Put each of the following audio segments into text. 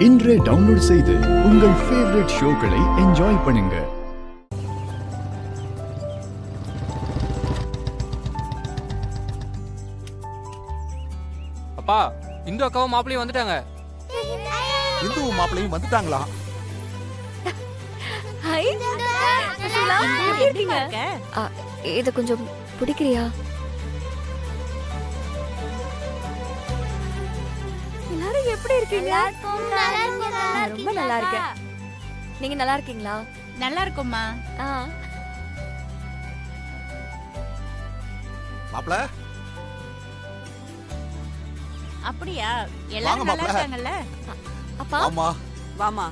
இன்றே டவுன்லோட் செய்து உங்கள் ஃபேவரட் ஷோக்களை என்ஜாய் பண்ணுங்க. அப்பா, இந்து அக்காவும் மாப்பிளையும் வந்துட்டாங்க. இந்துவும் மாப்பிளையும் வந்துட்டாங்களா? இத கொஞ்சம் பிடிக்கிறியா? எல்லாரும் எப்படி இருக்கீங்க? ரொம்ப நல்லா இருக்கேன். நீங்க நல்லா இருக்கீங்களா? நல்லா இருக்கும்மா. மாப்பிள அப்படியா? எல்லாரும் நல்லா இருக்காங்கல்ல? அப்பா ஆமா வாமா.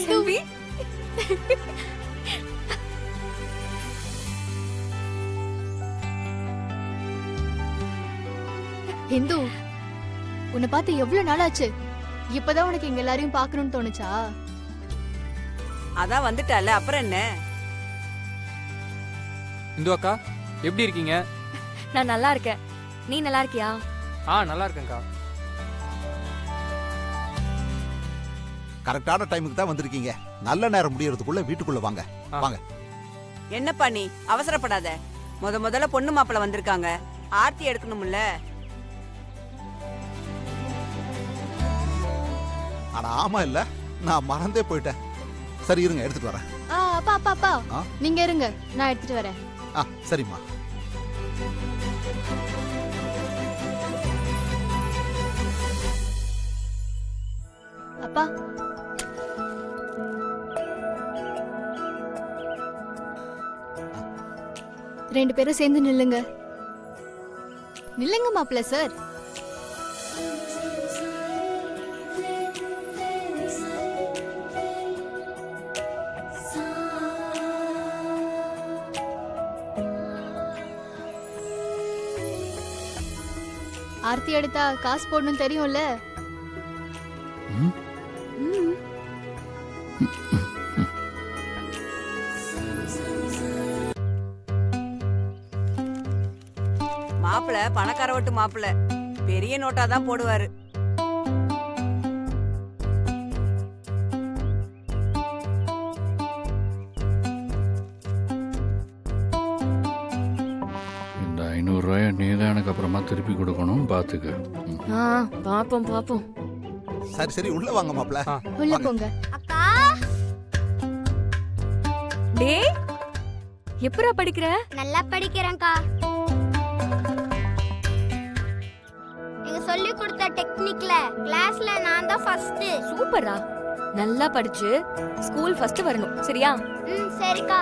செல்வி, இந்து, உன்னை பார்த்து எவ்வளவு நாள் ஆச்சு. இப்பதான் உனக்கு எங்க எல்லாரையும் பார்க்கணும்னு தோணுச்சா? அதான் வந்துட்டால, அப்புறம் என்ன? இந்து அக்கா, எப்படி இருக்கீங்க? நான் நல்லா இருக்கேன். நீ நல்லா இருக்கியா? நல்லா இருக்கேன்க்கா. கரெக்டான டைமுக்கு தான் வந்திருக்கீங்க. நல்ல நேரம் முடியறதுக்குள்ள வீட்டுக்குள்ள வாங்க. வாங்க. என்னப்பா நீ அவசரப்படாத. முதல்ல பொண்ணு மாப்பிள வந்திருக்காங்க, ஆர்த்தி எடுக்கணும்ல. ஆனா ஆமா இல்ல, நான் மறந்தே போயிட்டேன். சரி இருங்க, எடுத்துட்டு வரேன். அப்பா அப்பா அப்பா, நீங்க இருங்க, நான் எடுத்துட்டு வரேன். சரிம்மா. அப்பா, ரெண்டு பேரும் சேர்ந்து நில்லுங்க. நில்லுங்க மாப்பிள்ள சார். ஆர்த்தி எடுத்தா காசு போடணும் தெரியும்ல? மாப்பிள பணக்கார வட்டு மாப்பிள, பெரிய நோட்டா தான் போடுவாரு. இந்த 500 ரூபாய நீதான் எனக்கு அப்புறமா திருப்பி கொடுக்கணும், பாத்துக்க. பாப்போம் பாப்போம். சரி சரி, உள்ள வாங்க மாப்பிள. உள்ள போங்க. டேய், எப்பரா படிக்கிற? நல்லா படிக்கிறேன்க்கா. நீங்க சொல்லி கொடுத்த டெக்னிக்ல கிளாஸ்ல நான் தான் ஃபர்ஸ்ட். சூப்பரா. நல்லா படிச்சு ஸ்கூல் ஃபர்ஸ்ட் வரணும், சரியா? சரிக்கா.